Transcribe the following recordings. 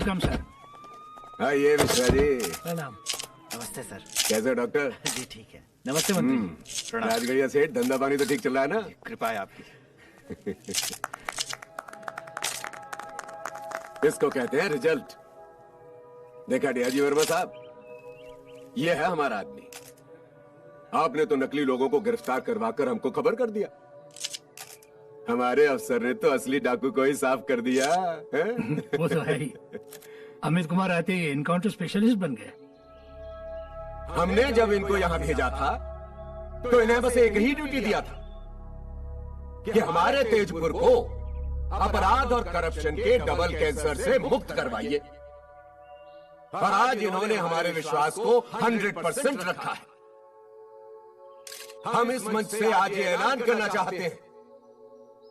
Welcome sir. हाँ ये मिश्रा जी। प्रणाम। नमस्ते सर। कैसे हो डॉक्टर? जी ठीक है। नमस्ते मंत्री। प्रणाम। राजगढ़िया सेठ, धंधा पानी तो ठीक चल रहा है ना? कृपा है आपकी। इसको कहते हैं रिजल्ट। देखा डीआईजी वर्मा साहब, ये है हमारा आदमी। आपने तो नकली लोगों को गिरफ्तार करवाकर हमको खबर कर दिया। हमारे अफसर ने तो असली डाकू को ही साफ कर दिया है? वो तो है ही। अमित कुमार आते ही इनकाउंटर स्पेशलिस्ट बन गए। हमने जब इनको यहाँ भेजा था तो इन्हें बस एक ही ड्यूटी दिया था कि हमारे तेजपुर को अपराध और करप्शन के डबल कैंसर से मुक्त करवाइए। और आज इन्होंने हमारे विश्वास को 100% रखा है। हम इस मंच से आज ये ऐलान करना चाहते हैं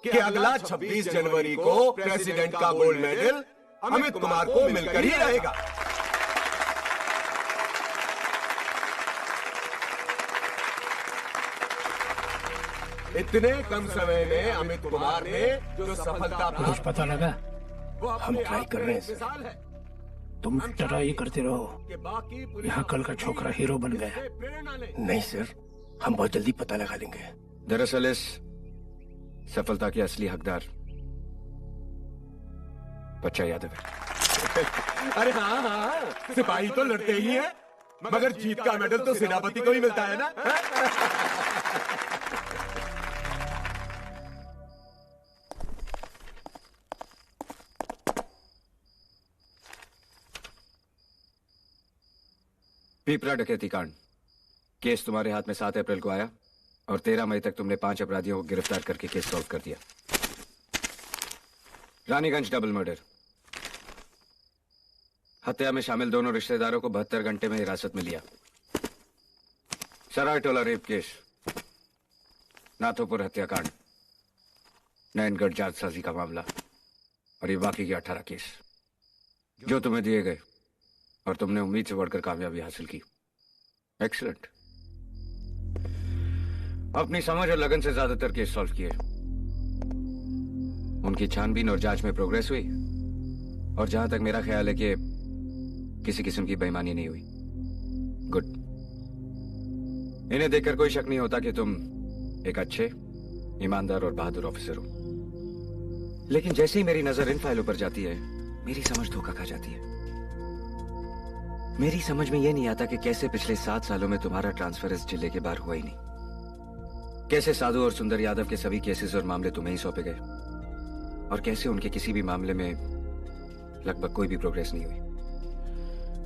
कि अगला 26 जनवरी को प्रेसिडेंट का गोल्ड मेडल अमित कुमार को मिलकर ही रहेगा। इतने कम समय में अमित कुमार ने जो सफलता कुछ पता लगा? हम ट्राई कर रहे हैं सर। तुम ट्राई करते रहो। यहाँ कल का छोकरा हीरो बन गया। नहीं सर, हम बहुत जल्दी पता लगा लेंगे। दरअसल इस सफलता के असली हकदार बच्चा यादव है। अरे हाँ हाँ, सिपाही तो लड़ते ही हैं, मगर जीत का मेडल तो सेनापति को ही मिलता है ना। पीपरा डकैती कांड केस तुम्हारे हाथ में 7 अप्रैल को आया और 13 मई तक तुमने 5 अपराधियों को गिरफ्तार करके केस सॉल्व कर दिया। रानीगंज डबल मर्डर, हत्या में शामिल दोनों रिश्तेदारों को 72 घंटे में हिरासत में लिया। सराय टोला रेप केस, नाथोपुर हत्याकांड, नैनगढ़ जालसाजी का मामला और ये बाकी के 18 केस जो तुम्हें दिए गए और तुमने उम्मीद से बढ़कर कामयाबी हासिल की। एक्सीलेंट। अपनी समझ और लगन से ज्यादातर केस सॉल्व किए। उनकी छानबीन और जांच में प्रोग्रेस हुई और जहां तक मेरा ख्याल है कि किसी किस्म की बेईमानी नहीं हुई। गुड। इन्हें देखकर कोई शक नहीं होता कि तुम एक अच्छे, ईमानदार और बहादुर ऑफिसर हो। लेकिन जैसे ही मेरी नजर इन फाइलों पर जाती है, मेरी समझ धोखा खा जाती है। मेरी समझ में यह नहीं आता कि कैसे पिछले 7 सालों में तुम्हारा ट्रांसफर इस जिले के बाहर हुआ ही नहीं। कैसे साधु और सुंदर यादव के सभी केसेस और मामले तुम्हें ही सौंपे गए और कैसे उनके किसी भी मामले में लगभग कोई भी प्रोग्रेस नहीं हुई।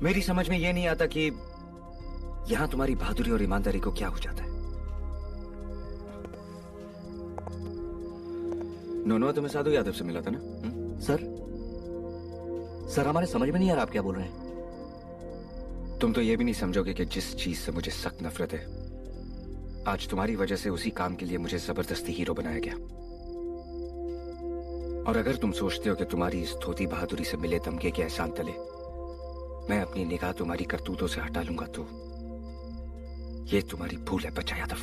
मेरी समझ में यह नहीं आता कि यहां तुम्हारी बहादुरी और ईमानदारी को क्या हो जाता है। नोनवा तुम्हें साधु यादव से मिला था ना? सर हमारे समझ में नहीं आ रहा आप क्या बोल रहे हैं। तुम तो ये भी नहीं समझोगे कि जिस चीज से मुझे सख्त नफरत है, आज तुम्हारी वजह से उसी काम के लिए मुझे जबरदस्ती हीरो बनाया गया। और अगर तुम सोचते हो कि तुम्हारी इस धोती बहादुरी से मिले तमगे के एहसान तले मैं अपनी निगाह तुम्हारी करतूतों से हटा लूंगा तो ये तुम्हारी भूल है बच्चा यादव।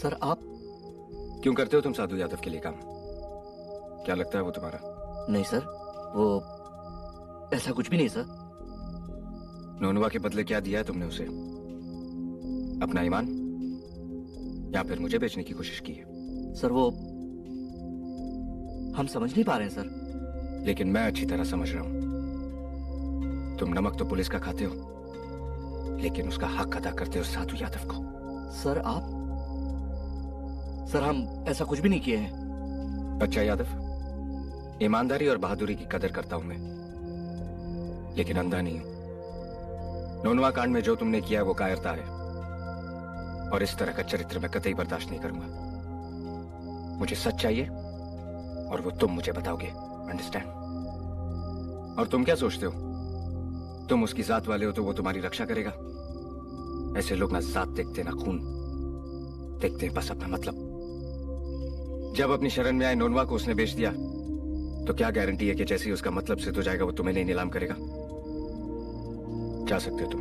सर आप क्यों करते हो तुम साधु यादव के लिए काम? क्या लगता है वो तुम्हारा? नहीं सर, वो ऐसा कुछ भी नहीं सर। नोनवा के बदले क्या दिया है तुमने उसे? अपना ईमान या फिर मुझे बेचने की कोशिश की है? सर वो हम समझ नहीं पा रहे हैं सर। लेकिन मैं अच्छी तरह समझ रहा हूं। तुम नमक तो पुलिस का खाते हो, लेकिन उसका हक अदा करते हो साधु यादव को। सर हम ऐसा कुछ भी नहीं किए हैं। बच्चा यादव, ईमानदारी और बहादुरी की कदर करता हूं मैं, लेकिन अंधा नहीं हूं। नोनवा कांड में जो तुमने किया है वो कायरता है और इस तरह का चरित्र मैं कतई बर्दाश्त नहीं करूंगा। मुझे सच चाहिए और वो तुम मुझे बताओगे। अंडरस्टैंड? और तुम क्या सोचते हो, तुम उसकी जात वाले हो तो वो तुम्हारी रक्षा करेगा? ऐसे लोग ना जात देखते ना खून देखते, बस अपना मतलब। जब अपनी शरण में आए नोनवा को उसने बेच दिया तो क्या गारंटी है कि जैसे ही उसका मतलब सिद्ध हो जाएगा वो तुम्हें नहीं नीलाम करेगा? जा सकते हो तुम।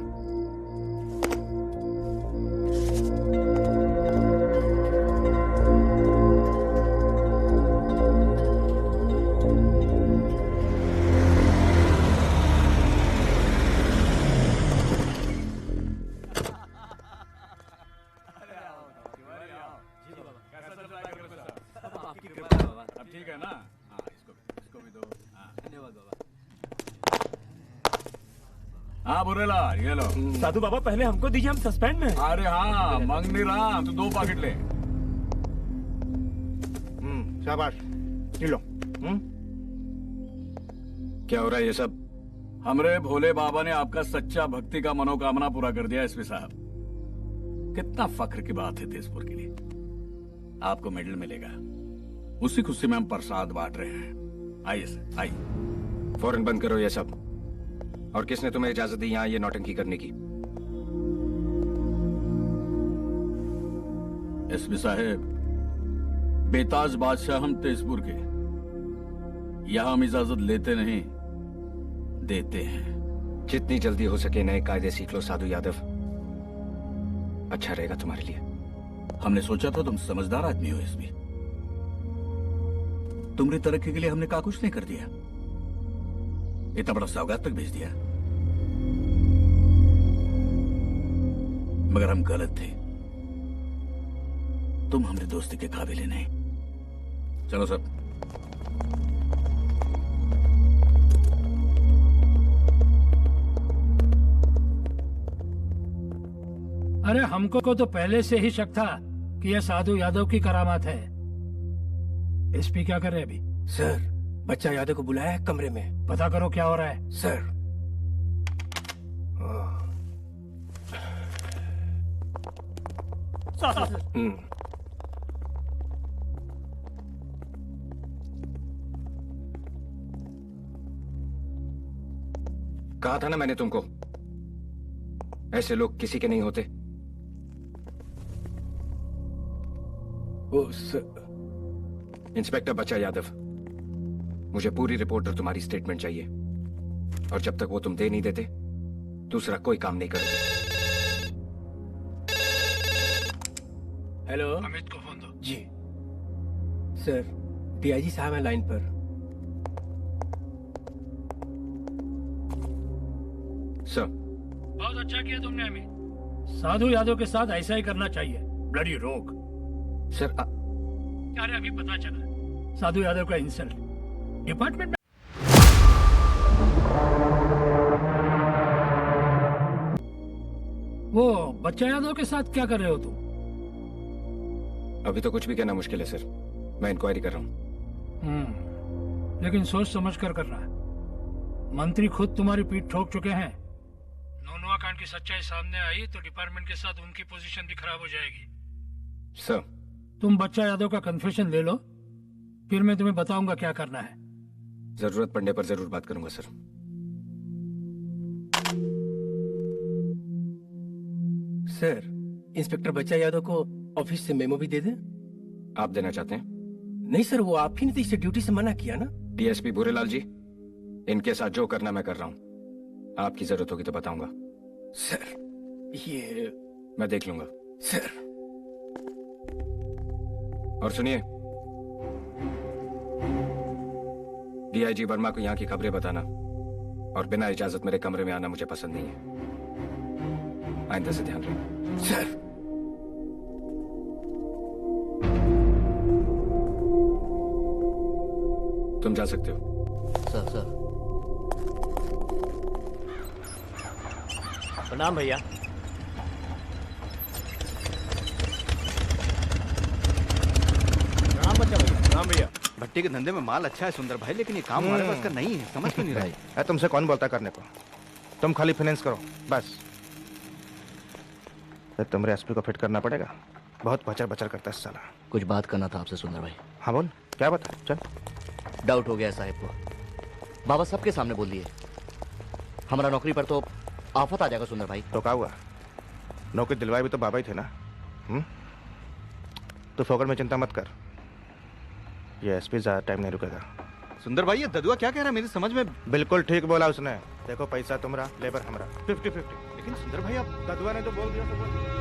ठीक है ना? हाँ, इसको भी दो। हाँ, धन्यवाद बाबा। हाँ बुरेलाल, ये लो। साधु बाबा पहले हमको दीजिए, हम सस्पेंड में हैं। अरे हाँ, मांग नहीं रहा, तू 2 पैकेट ले। शाबाश, ये लो। क्या हो रहा है ये सब? हमरे भोले बाबा ने आपका सच्चा भक्ति का मनोकामना पूरा कर दिया एसपी साहब। कितना फख्र की बात है तेजपुर के लिए। आपको मेडल मिलेगा। उसी खुशी में हम प्रसाद बांट रहे हैं। आइए सर, आइए। फौरन बंद करो ये सब। और किसने तुम्हें इजाजत दी यहाँ ये नौटंकी करने की? एसपी साहब, बेताज बादशाह हम तेजपुर के। यहां हम इजाजत लेते नहीं, देते हैं। जितनी जल्दी हो सके नए कायदे सीख लो साधु यादव, अच्छा रहेगा तुम्हारे लिए। हमने सोचा था तुम समझदार आदमी हो एसपी। तुम्हारी तरक्की के लिए हमने कहा कुछ नहीं कर दिया। इतना बड़ा सौगात तक भेज दिया, मगर हम गलत थे। तुम हमने दोस्ती के काबिल ही नहीं। चलो सब। अरे हमको को तो पहले से ही शक था कि यह साधु यादव की करामात है। एसपी क्या कर रहे हैं अभी? सर, बच्चा यादव को बुलाया है कमरे में। पता करो क्या हो रहा है। सर, कहा था ना मैंने तुमको, ऐसे लोग किसी के नहीं होते। इंस्पेक्टर बच्चा यादव, मुझे पूरी रिपोर्ट और तुम्हारी स्टेटमेंट चाहिए। और जब तक वो तुम दे नहीं देते, दूसरा कोई काम नहीं करोगे। हेलो अमित को फोन दो। जी सर, डीआईजी साहब हैं लाइन पर। सर, बहुत अच्छा किया तुमने अमित। साधु यादव के साथ ऐसा ही करना चाहिए। ब्लडी रोग। सर अरे अभी पता चला साधु यादव का इंसल्ट डिपार्टमेंट में। वो बच्चा यादव के साथ क्या कर रहे हो तुम? अभी तो कुछ भी कहना मुश्किल है सर, मैं इंक्वायरी कर रहा हूँ। लेकिन सोच समझ कर करना है। मंत्री खुद तुम्हारी पीठ ठोक चुके हैं। नोनवा कांड की सच्चाई सामने आई तो डिपार्टमेंट के साथ उनकी पोजीशन भी खराब हो जाएगी। सर, तुम बच्चा यादव का कन्फेशन ले लो, फिर मैं तुम्हें बताऊंगा क्या करना है। जरूरत पड़ने पर जरूर बात करूंगा सर। सर, इंस्पेक्टर बच्चा यादव को ऑफिस से मेमो भी दे दें? आप देना चाहते हैं? नहीं सर, वो आप ही ने तो इसे ड्यूटी से मना किया ना। डीएसपी भूरेलाल जी, इनके साथ जो करना मैं कर रहा हूँ। आपकी जरूरत होगी तो बताऊंगा। सर, ये मैं देख लूंगा सर। और सुनिए, डीआईजी वर्मा को यहाँ की खबरें बताना और बिना इजाजत मेरे कमरे में आना मुझे पसंद नहीं है। आइंदा से ध्यान रखें। सर, तुम जा सकते हो। सर प्रणाम भैया। प्रणाम बच्चा भैया। प्रणाम भैया। भट्टी के धंधे में माल अच्छा है सुंदर भाई, लेकिन ये काम हमारे पास का नहीं है, समझ में नहीं रहा है। तुमसे कौन बोलता करने को? तुम खाली फाइनेंस करो बस। फिर तुमरे एसपी को फिट करना पड़ेगा। बहुत बचर बचर करता है साला। कुछ बात करना था आपसे सुंदर भाई। हाँ बोल, क्या बता? चल। डाउट हो गया है साहब को। बाबा सबके सामने बोल दिए। हमारा नौकरी पर तो आफत आ जाएगा सुंदर भाई। तो क्या हुआ? नौकरी दिलवाए भी तो बाबा ही थे ना। तो फोकट में चिंता मत कर, ये एसपी ज्यादा टाइम नहीं रुकेगा। सुंदर भाई, ये ददुआ क्या कह रहा है? मेरी समझ में। बिल्कुल ठीक बोला उसने। देखो, पैसा तुम्हारा, लेबर हमारा, 50-50। लेकिन सुंदर भाई, आप ददुआ ने तो बोल दिया तो बोल दिया।